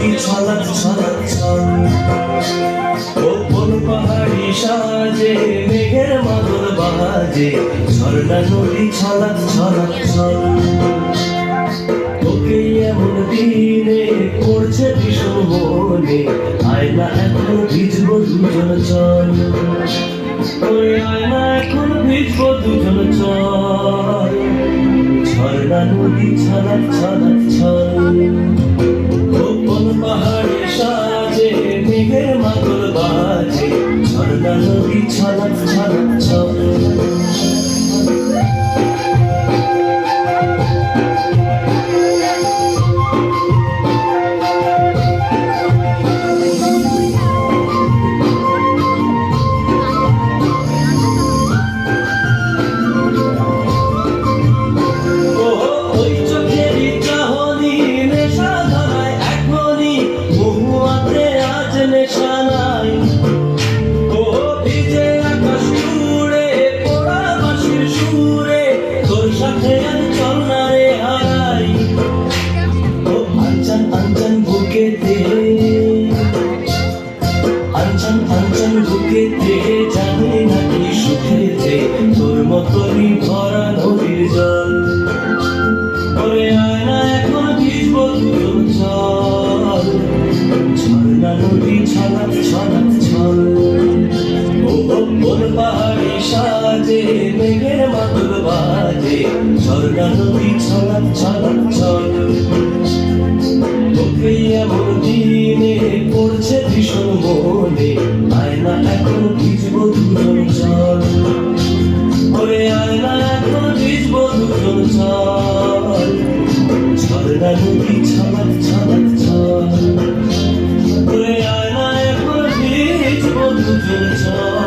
নদী ছলক ছলক ছল কোন পাহাড়ি সাজে মেঘের মাদল বাজে ঝর্ণা নদী ছলক ছলক ছল তোকে এমন দিনে করছে ভীষণ মনে আয়না এখন ভিজবো দুজন চল ওই আয়না এখন ভিজবো দুজন চল ঝর্ণা নদী ছলক ছলক ছল কোন পাহাড়ে সাজে মেঘের মাদল বাজে ঝর্ণা নদী ছলক ছলক ছল আঞ্চন বুকেতে জানি নাকি সুখেতে তোর মতনই ভরা নদীর জল ওরে আয়না এখন ভিজবো দুজন চল ঝর্ণা নদী ছলক ছলক ছল ও কোন পাহাড়ি সাজে মেঘের মাদল বাজে ঝর্ণা নদী ছলক ছলক ছল তোকে এমন দিনে পড়ছে ভীষণ মনে আয়না এখন ভিজবো দুজন চল ওরে আয়না এখন ভিজবো দুজন চল ঝর্ণা নদী ছলক ছলক ছল ওরে আয়না এখন ভিজবো দুজন চল